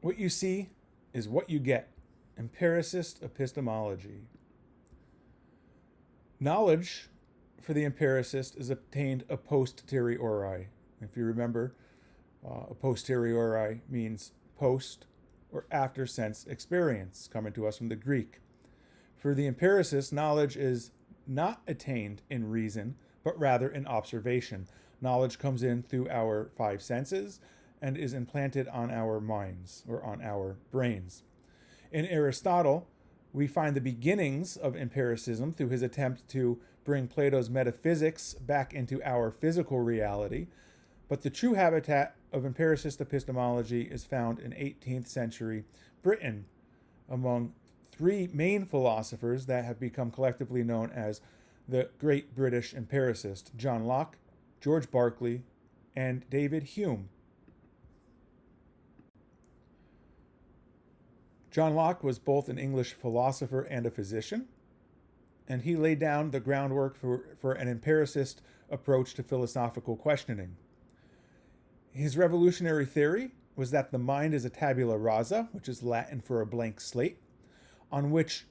What you see is what you get. Empiricist Epistemology. Knowledge for the empiricist is obtained a posteriori. If you remember, a posteriori means post or after sense experience, coming to us from the Greek. For the empiricist, knowledge is not attained in reason, but rather in observation. Knowledge comes in through our five senses and is implanted on our minds or on our brains. In Aristotle, we find the beginnings of empiricism through his attempt to bring Plato's metaphysics back into our physical reality, but the true habitat of empiricist epistemology is found in 18th century Britain among three main philosophers that have become collectively known as the Great British Empiricist: John Locke, George Berkeley, and David Hume. John Locke was both an English philosopher and a physician, and he laid down the groundwork for an empiricist approach to philosophical questioning. His revolutionary theory was that the mind is a tabula rasa, which is Latin for a blank slate, on which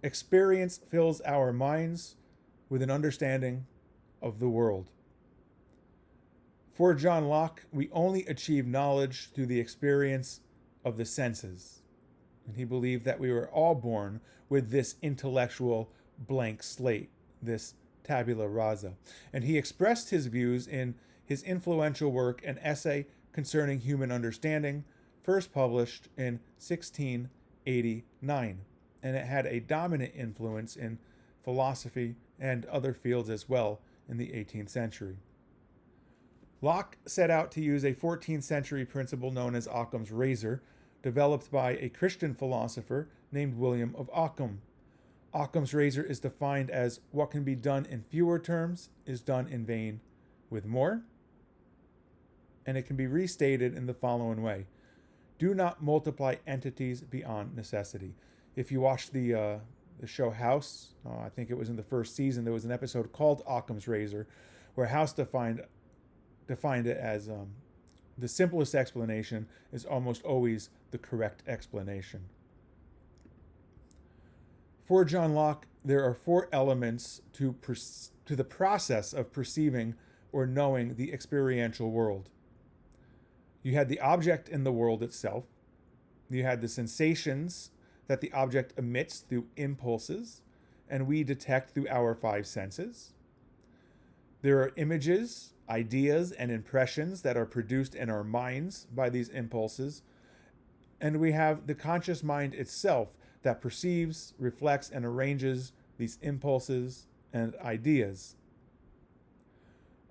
experience fills our minds with an understanding of the world. For John Locke, we only achieve knowledge through the experience of the senses. And he believed that we were all born with this intellectual blank slate, this tabula rasa. And he expressed his views in his influential work, An Essay Concerning Human Understanding, first published in 1689. And it had a dominant influence in philosophy and other fields as well in the 18th century. Locke set out to use a 14th century principle known as Occam's razor, developed by a Christian philosopher named William of Ockham. Occam's razor is defined as what can be done in fewer terms is done in vain with more, and it can be restated in the following way: do not multiply entities beyond necessity. If you watch the show House, I think it was in the first season, there was an episode called Occam's razor, where House defined it as the simplest explanation is almost always the correct explanation. For John Locke, there are four elements to the process of perceiving or knowing the experiential world. You had the object in the world itself. You had the sensations that the object emits through impulses, and we detect through our five senses. There are images, ideas, and impressions that are produced in our minds by these impulses. And we have the conscious mind itself that perceives, reflects, and arranges these impulses and ideas.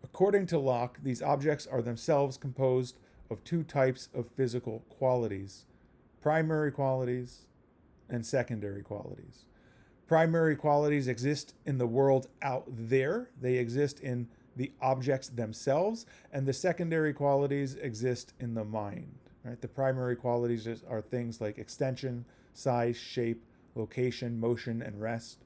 According to Locke, these objects are themselves composed of two types of physical qualities: primary qualities and secondary qualities. Primary qualities exist in the world out there. They exist in the objects themselves, and the secondary qualities exist in the mind. Right? The primary qualities are things like extension, size, shape, location, motion, and rest,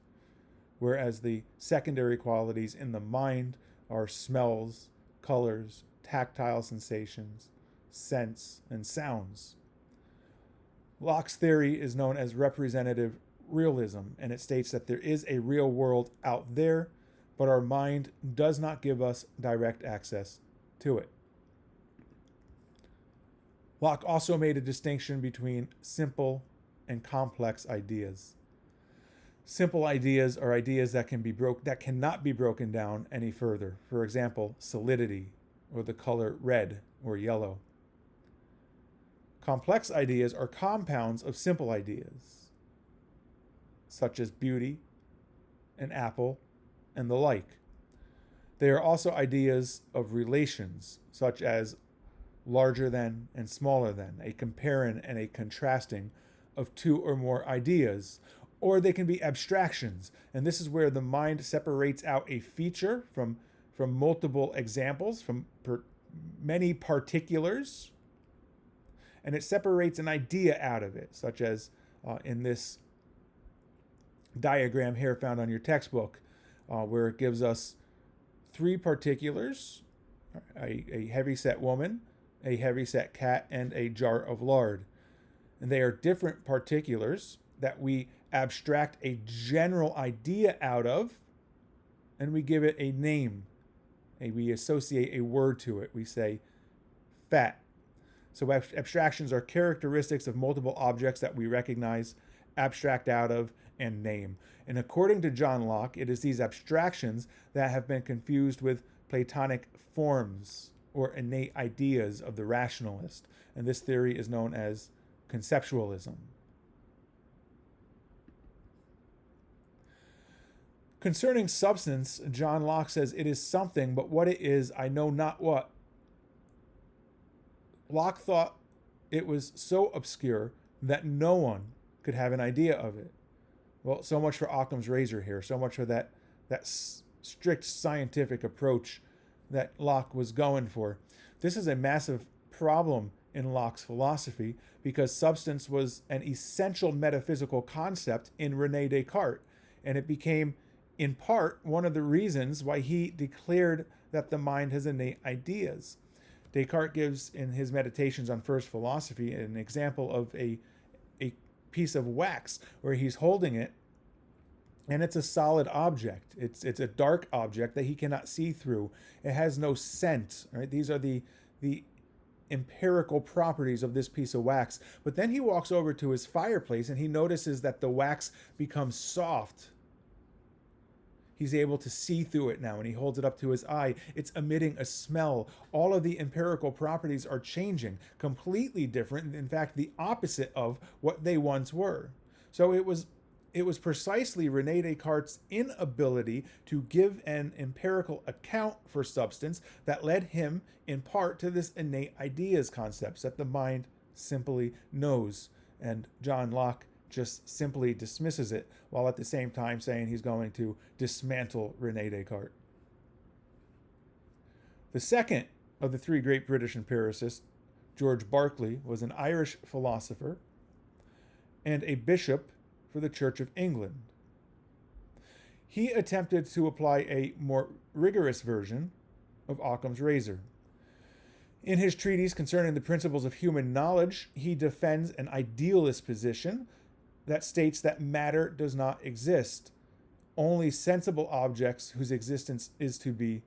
whereas the secondary qualities in the mind are smells, colors, tactile sensations, scents, and sounds. Locke's theory is known as representative realism, and it states that there is a real world out there, but our mind does not give us direct access to it. Locke also made a distinction between simple and complex ideas. Simple ideas are ideas that cannot be broken down any further. For example, solidity, or the color red or yellow. Complex ideas are compounds of simple ideas, such as beauty, an apple, and the like. They are also ideas of relations, such as larger than and smaller than, a comparing and a contrasting of two or more ideas. Or they can be abstractions, and this is where the mind separates out a feature from multiple examples, from many particulars, and it separates an idea out of it, such as in this diagram here found on your textbook, where it gives us three particulars: a heavyset woman, a heavyset cat, and a jar of lard. And they are different particulars that we abstract a general idea out of, and we give it a name. We associate a word to it. We say fat. So abstractions are characteristics of multiple objects that we recognize, abstract out of, and name. And according to John Locke, it is these abstractions that have been confused with Platonic forms or innate ideas of the rationalist. And this theory is known as conceptualism. Concerning substance, John Locke says, "It is something, but what it is, I know not what." Locke thought it was so obscure that no one could have an idea of it. Well, so much for Occam's razor here, so much for that strict scientific approach that Locke was going for. This is a massive problem in Locke's philosophy because substance was an essential metaphysical concept in René Descartes, and it became, in part, one of the reasons why he declared that the mind has innate ideas. Descartes gives, in his Meditations on First Philosophy, an example of a piece of wax where he's holding it, and it's a solid object. It's a dark object that he cannot see through. It has no scent. Right? These are the empirical properties of this piece of wax. But then he walks over to his fireplace and he notices that the wax becomes soft. He's able to see through it now, and he holds it up to his eye. It's emitting a smell. All of the empirical properties are changing, completely different, in fact, the opposite of what they once were. So it was precisely René Descartes' inability to give an empirical account for substance that led him, in part, to this innate ideas concepts that the mind simply knows. And John Locke just simply dismisses it, while at the same time saying he's going to dismantle René Descartes. The second of the three great British empiricists, George Berkeley, was an Irish philosopher and a bishop for the Church of England. He attempted to apply a more rigorous version of Occam's razor. In his treatise concerning the principles of human knowledge, he defends an idealist position that states that matter does not exist, only sensible objects whose existence is to be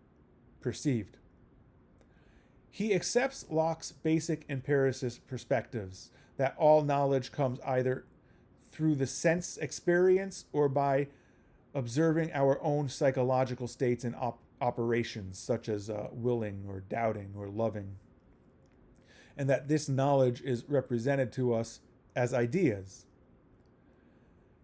perceived. He accepts Locke's basic empiricist perspectives that all knowledge comes either through the sense experience or by observing our own psychological states and operations, such as willing or doubting or loving, and that this knowledge is represented to us as ideas.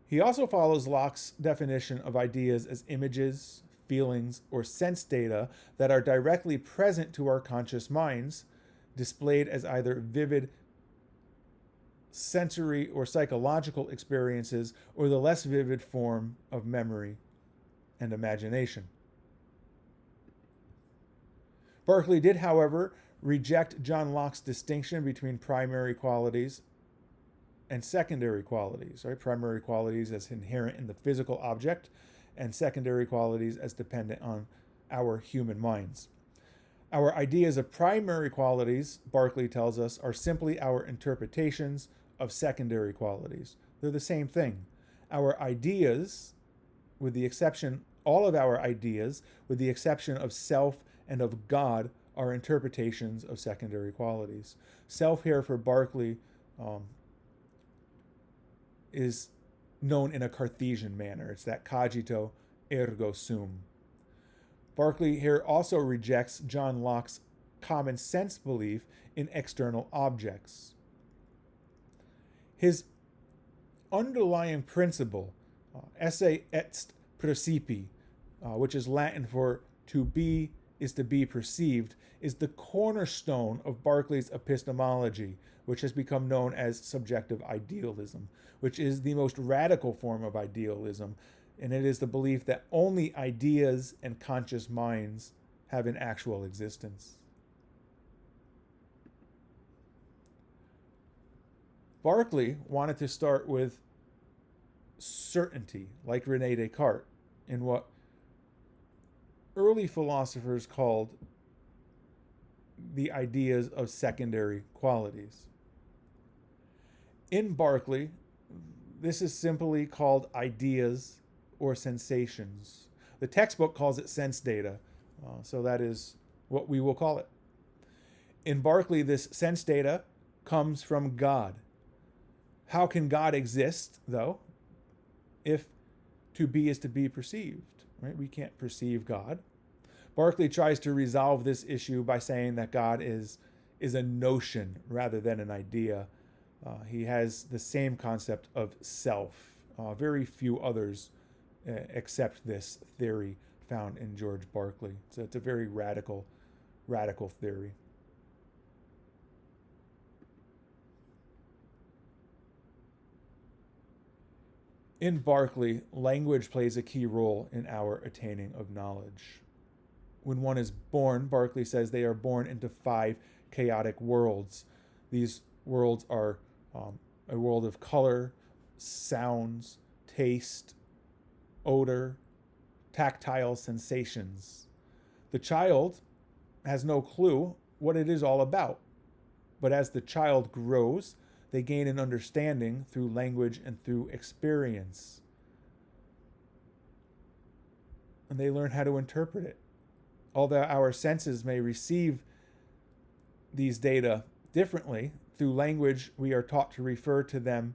He also follows Locke's definition of ideas as images, feelings, or sense data that are directly present to our conscious minds, displayed as either vivid sensory or psychological experiences or the less vivid form of memory and imagination. Berkeley did, however, reject John Locke's distinction between primary qualities and secondary qualities, right? Primary qualities as inherent in the physical object, and secondary qualities as dependent on our human minds. Our ideas of primary qualities, Berkeley tells us, are simply our interpretations of secondary qualities. They're the same thing. Our ideas, all of our ideas, with the exception of self and of God, are interpretations of secondary qualities. Self here for Berkeley is known in a Cartesian manner. It's that cogito ergo sum. Berkeley here also rejects John Locke's common sense belief in external objects. His underlying principle, esse est percipi, which is Latin for to be is to be perceived, is the cornerstone of Berkeley's epistemology, which has become known as subjective idealism, which is the most radical form of idealism, and it is the belief that only ideas and conscious minds have an actual existence. Berkeley wanted to start with certainty, like René Descartes, in what early philosophers called the ideas of secondary qualities. In Berkeley, this is simply called ideas or sensations. The textbook calls it sense data, so that is what we will call it. In Berkeley, this sense data comes from God. How can God exist, though, if to be is to be perceived? Right? We can't perceive God. Berkeley tries to resolve this issue by saying that God is a notion rather than an idea. He has the same concept of self. Very few others accept this theory found in George Berkeley. So it's a very radical theory. In Berkeley, language plays a key role in our attaining of knowledge. When one is born, Berkeley says they are born into 5 chaotic worlds. These worlds are a world of color, sounds, taste, odor, tactile sensations. The child has no clue what it is all about, but as the child grows, they gain an understanding through language and through experience. And they learn how to interpret it. Although our senses may receive these data differently, through language we are taught to refer to them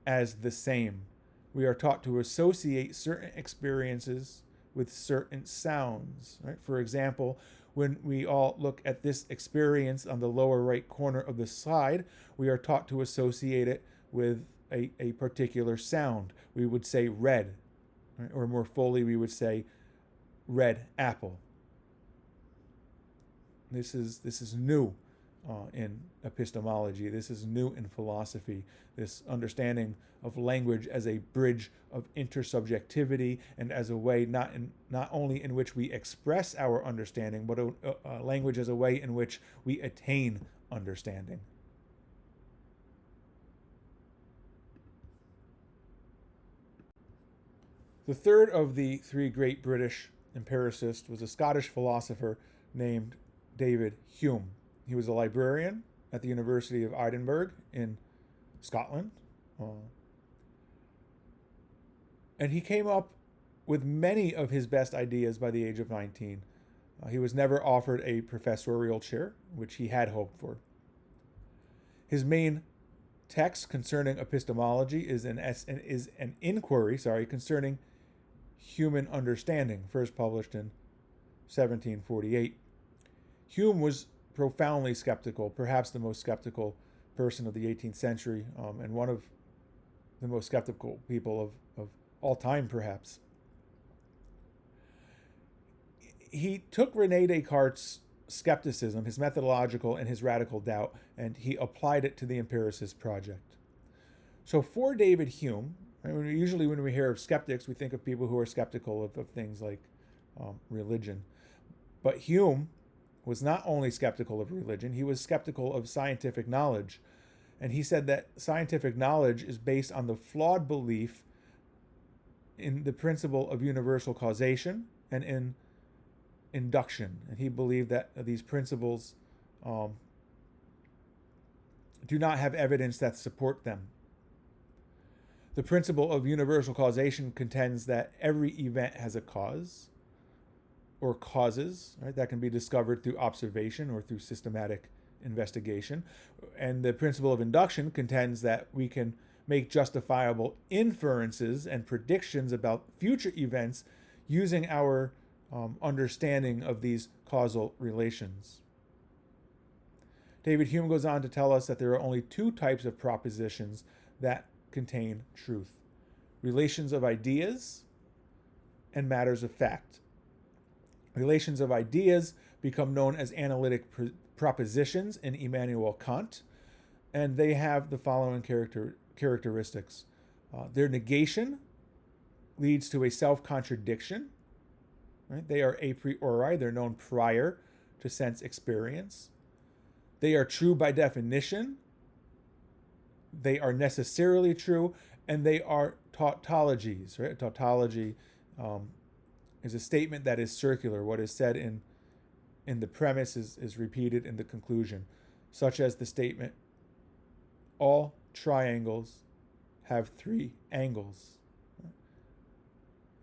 as the same. We are taught to associate certain experiences with certain sounds. Right? For example, when we all look at this experience on the lower right corner of the slide, we are taught to associate it with a particular sound. We would say red, right? Or more fully, we would say red apple. This is new in epistemology. This is new in philosophy. This understanding of language as a bridge of intersubjectivity and as a way not only in which we express our understanding, but a language as a way in which we attain understanding. The third of the 3 great British empiricists was a Scottish philosopher named David Hume. He was a librarian at the University of Edinburgh in Scotland. And he came up with many of his best ideas by the age of 19. He was never offered a professorial chair, which he had hoped for. His main text concerning epistemology is an inquiry concerning human understanding, first published in 1748. Hume was profoundly skeptical, perhaps the most skeptical person of the 18th century, and one of the most skeptical people of all time, perhaps. He took René Descartes' skepticism, his methodological and his radical doubt, and he applied it to the Empiricist project. So for David Hume, usually when we hear of skeptics, we think of people who are skeptical of things like religion. But Hume was not only skeptical of religion, he was skeptical of scientific knowledge. And he said that scientific knowledge is based on the flawed belief in the principle of universal causation and in induction. And he believed that these principles do not have evidence that support them. The principle of universal causation contends that every event has a cause or causes, right, that can be discovered through observation or through systematic investigation. And the principle of induction contends that we can make justifiable inferences and predictions about future events using our understanding of these causal relations. David Hume goes on to tell us that there are only 2 types of propositions that contain truth: relations of ideas and matters of fact. Relations of ideas become known as analytic propositions in Immanuel Kant, and they have the following characteristics. Their negation leads to a self-contradiction. Right? They are a priori, they're known prior to sense experience. They are true by definition. They are necessarily true, and they are tautologies. Right? A tautology is a statement that is circular. What is said in the premise is repeated in the conclusion, such as the statement, all triangles have 3 angles.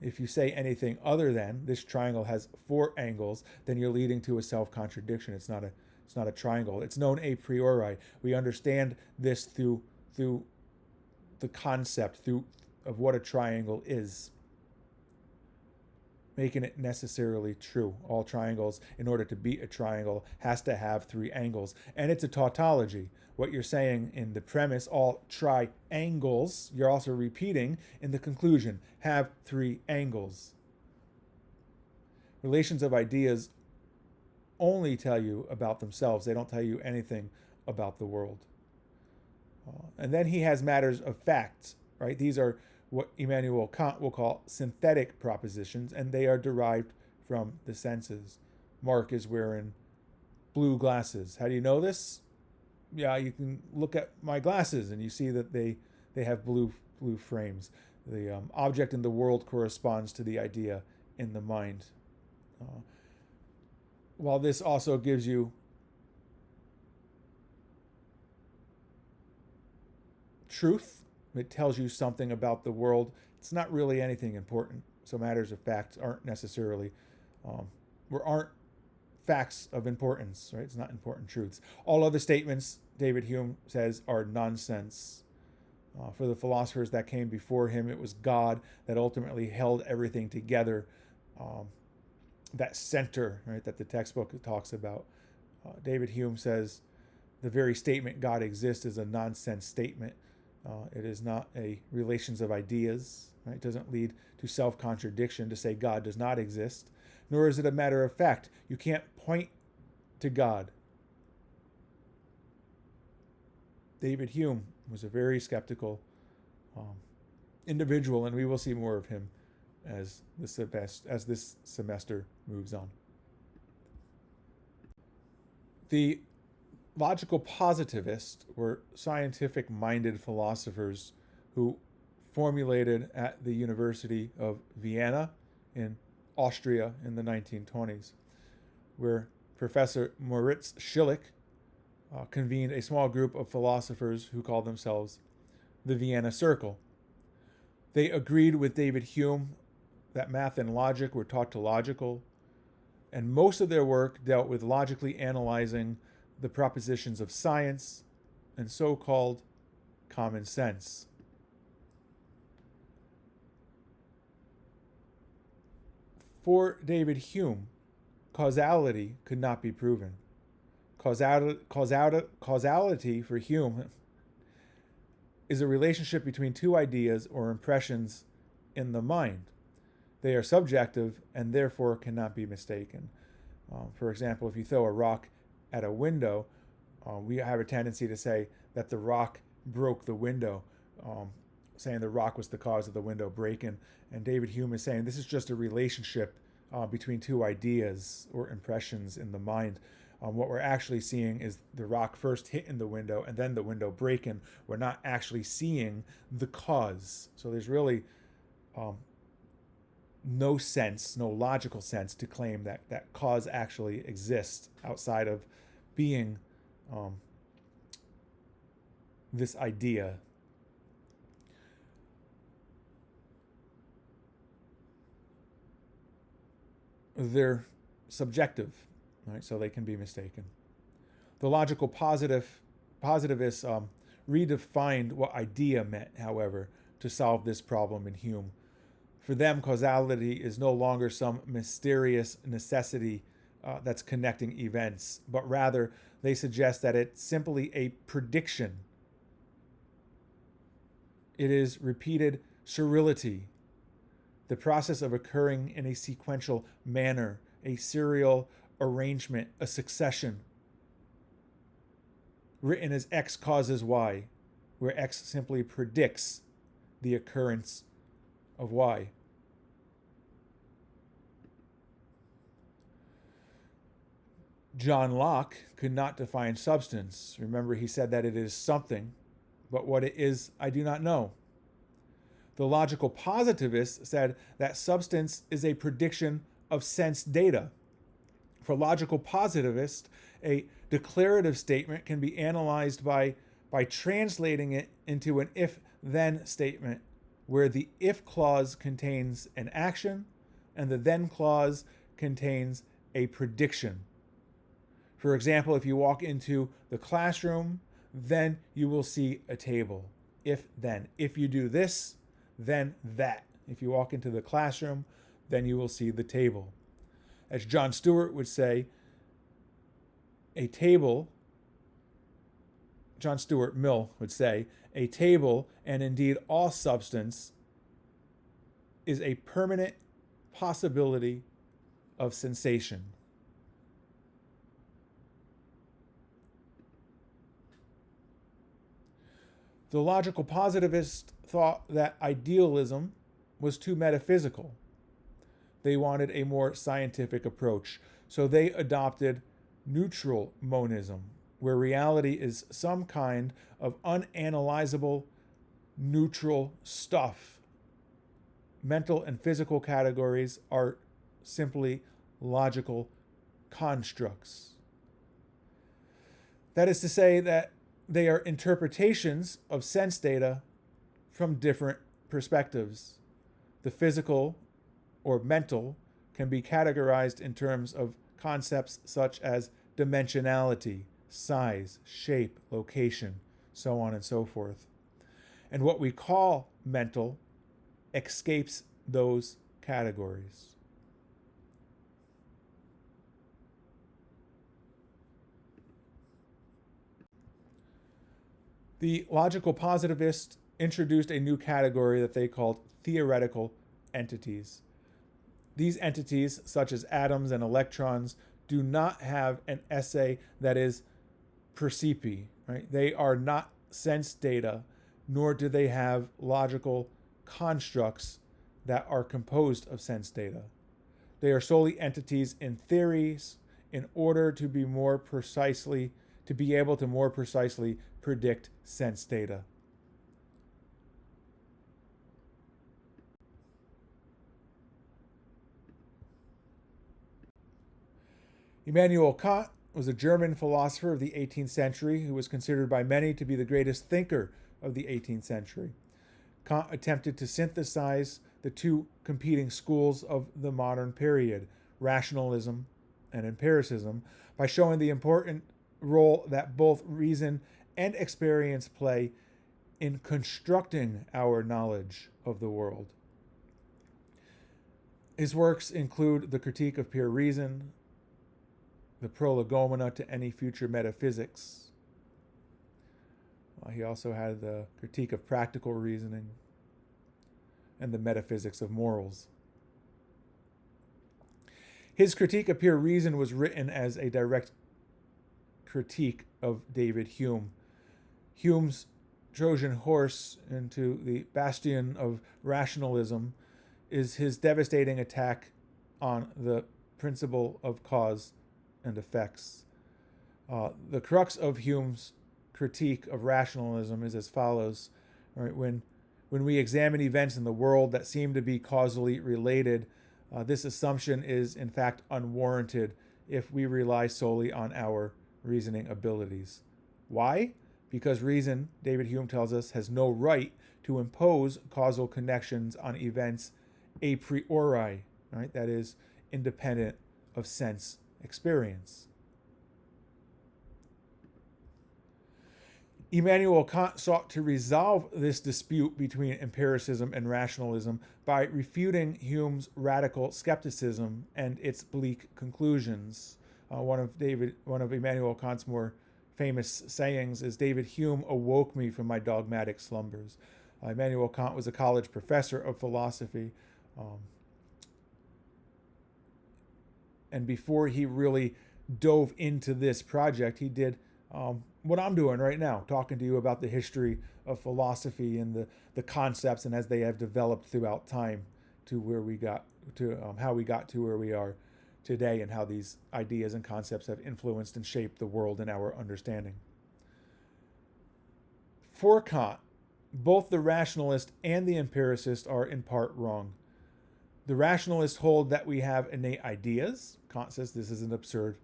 If you say anything other than this triangle has 4 angles, then you're leading to a self-contradiction. It's not a triangle. It's known a priori. We understand this through the concept of what a triangle is, making it necessarily true. All triangles, in order to be a triangle, has to have 3 angles. And it's a tautology. What you're saying in the premise, all triangles, you're also repeating in the conclusion, have 3 angles. Relations of ideas only tell you about themselves. They don't tell you anything about the world. And then he has matters of facts, right? These are what Immanuel Kant will call synthetic propositions, and they are derived from the senses. Mark is wearing blue glasses. How do you know this? Yeah, you can look at my glasses and you see that they have blue frames. The object in the world corresponds to the idea in the mind. While this also gives you truth, it tells you something about the world, it's not really anything important. So matters of facts aren't necessarily, aren't facts of importance, right? It's not important truths. All other statements, David Hume says, are nonsense. For the philosophers that came before him, it was God that ultimately held everything together. That center, right, that the textbook talks about. David Hume says the very statement God exists is a nonsense statement. It is not a relations of ideas. Right? It doesn't lead to self-contradiction to say God does not exist, nor is it a matter of fact. You can't point to God. David Hume was a very skeptical individual, and we will see more of him as this semester moves on. The logical positivists were scientific-minded philosophers who formulated at the University of Vienna in Austria in the 1920s, where Professor Moritz Schlick convened a small group of philosophers who called themselves the Vienna Circle. They agreed with David Hume that math and logic were tautological, and most of their work dealt with logically analyzing the propositions of science and so-called common sense. For David Hume, causality could not be proven. Causality for Hume is a relationship between 2 ideas or impressions in the mind. They are subjective and therefore cannot be mistaken. For example, if you throw a rock at a window, we have a tendency to say that the rock broke the window, saying the rock was the cause of the window breaking. And David Hume is saying this is just a relationship between 2 ideas or impressions in the mind. What we're actually seeing is the rock first hitting the window and then the window breaking. We're not actually seeing the cause. So there's really no logical sense to claim that cause actually exists outside of being this idea. They're subjective, right? So they can be mistaken. The logical positivists redefined what idea meant, however, to solve this problem in Hume. For them, causality is no longer some mysterious necessity that's connecting events, but rather they suggest that it's simply a prediction. It is repeated seriality, the process of occurring in a sequential manner, a serial arrangement, a succession, written as X causes Y, where X simply predicts the occurrence of Y. John Locke could not define substance. Remember, he said that it is something, but what it is, I do not know. The logical positivists said that substance is a prediction of sense data. For logical positivists, a declarative statement can be analyzed by by translating it into an if-then statement where the if clause contains an action and the then clause contains a prediction. For example, if you walk into the classroom, then you will see a table. If then. If you do this, then that. If you walk into the classroom, then you will see the table. As John Stuart would say, John Stuart Mill would say, a table, and indeed all substance, is a permanent possibility of sensation. The logical positivist thought that idealism was too metaphysical. They wanted a more scientific approach, so they adopted neutral monism, where reality is some kind of unanalyzable neutral stuff. Mental and physical categories are simply logical constructs. That is to say that they are interpretations of sense data from different perspectives. The physical or mental can be categorized in terms of concepts such as dimensionality, size, shape, location, so on and so forth. And what we call mental escapes those categories. The logical positivists introduced a new category that they called theoretical entities. These entities, such as atoms and electrons, do not have an esse that is percipi, right? They are not sense data, nor do they have logical constructs that are composed of sense data. They are solely entities in theories in order to be able to more precisely predict sense data. Immanuel Kant was a German philosopher of the 18th century who was considered by many to be the greatest thinker of the 18th century. Kant attempted to synthesize the two competing schools of the modern period, rationalism and empiricism, by showing the important role that both reason and experience play in constructing our knowledge of the world. His works include the Critique of Pure Reason, the Prolegomena to Any Future Metaphysics. He also had the Critique of Practical Reasoning and the Metaphysics of Morals. His Critique of Pure Reason was written as a direct critique of David Hume. Hume's Trojan horse into the bastion of rationalism is his devastating attack on the principle of cause and effects. The crux of Hume's critique of rationalism is as follows. All right, when we examine events in the world that seem to be causally related, this assumption is in fact unwarranted if we rely solely on our reasoning abilities. Why? Because reason, David Hume tells us, has no right to impose causal connections on events a priori, right? That is, independent of sense experience. Immanuel Kant sought to resolve this dispute between empiricism and rationalism by refuting Hume's radical skepticism and its bleak conclusions. One of Immanuel Kant's more famous sayings is, "David Hume awoke me from my dogmatic slumbers." Immanuel Kant was a college professor of philosophy, and before he really dove into this project, he did what I'm doing right now, talking to you about the history of philosophy and the concepts and as they have developed throughout time to where we got to, how we got to where we are today, and how these ideas and concepts have influenced and shaped the world and our understanding. For Kant, both the rationalist and the empiricist are in part wrong. The rationalists hold that we have innate ideas. Kant says this is an absurd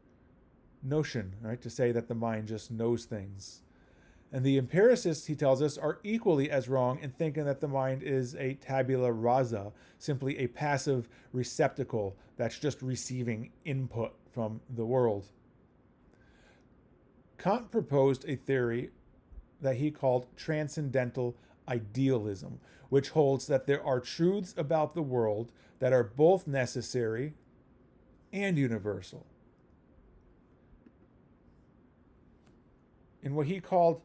notion, right? To say that the mind just knows things. And the empiricists, he tells us, are equally as wrong in thinking that the mind is a tabula rasa, simply a passive receptacle that's just receiving input from the world. Kant proposed a theory that he called transcendental idealism, which holds that there are truths about the world that are both necessary and universal. In what he called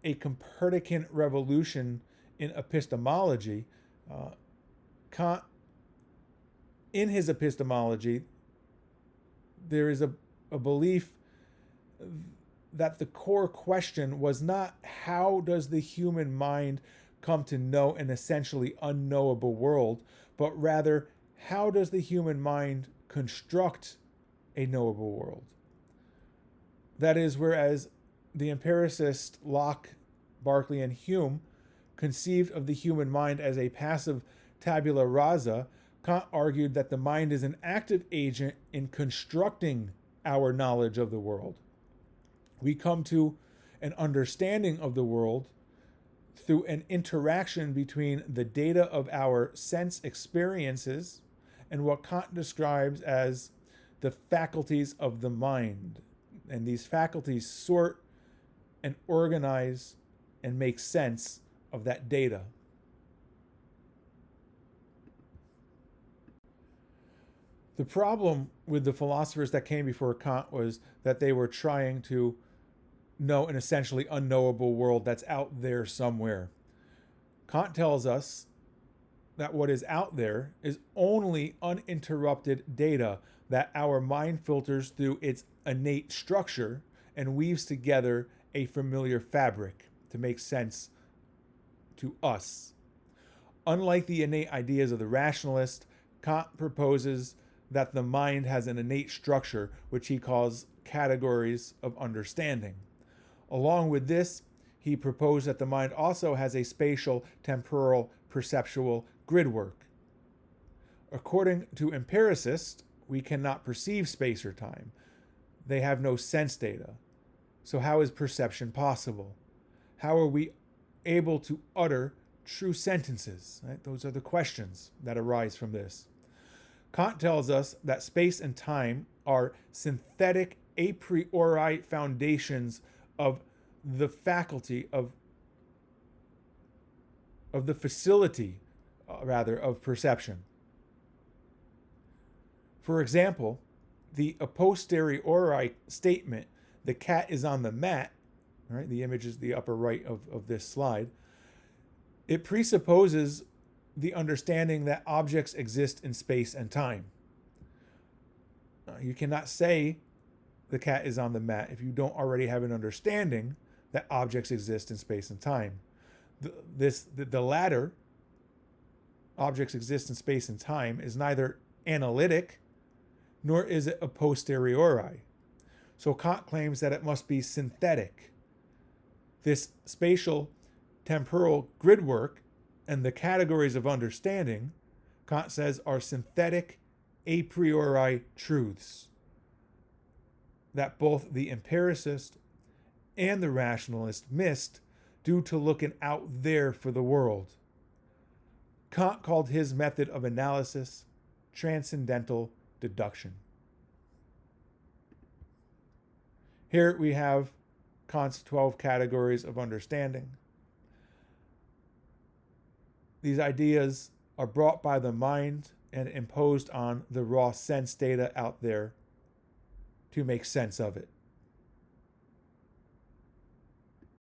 a Copernican revolution in epistemology, Kant, in his epistemology, there is a belief that the core question was not how does the human mind come to know an essentially unknowable world, but rather how does the human mind construct a knowable world. That is, whereas the empiricist Locke, Berkeley, and Hume conceived of the human mind as a passive tabula rasa, Kant argued that the mind is an active agent in constructing our knowledge of the world. We come to an understanding of the world through an interaction between the data of our sense experiences and what Kant describes as the faculties of the mind. And these faculties sort and organize and make sense of that data. The problem with the philosophers that came before Kant was that they were trying to know an essentially unknowable world that's out there somewhere. Kant tells us that what is out there is only uninterrupted data that our mind filters through its innate structure and weaves together a familiar fabric to make sense to us. Unlike the innate ideas of the rationalist, Kant proposes that the mind has an innate structure, which he calls categories of understanding. Along with this, he proposed that the mind also has a spatial, temporal, perceptual gridwork. According to empiricists, we cannot perceive space or time. They have no sense data. So how is perception possible? How are we able to utter true sentences? Right? Those are the questions that arise from this. Kant tells us that space and time are synthetic a priori foundations of the faculty of the facility, of perception. For example, the a posteriori statement, the cat is on the mat, right? The image is the upper right of this slide. It presupposes the understanding that objects exist in space and time. You cannot say the cat is on the mat if you don't already have an understanding that objects exist in space and time. The latter, objects exist in space and time, is neither analytic nor is it a posteriori. So Kant claims that it must be synthetic. This spatial temporal gridwork and the categories of understanding, Kant says, are synthetic a priori truths that both the empiricist and the rationalist missed due to looking out there for the world. Kant called his method of analysis transcendental deduction. Here we have Kant's 12 categories of understanding. These ideas are brought by the mind and imposed on the raw sense data out there to make sense of it.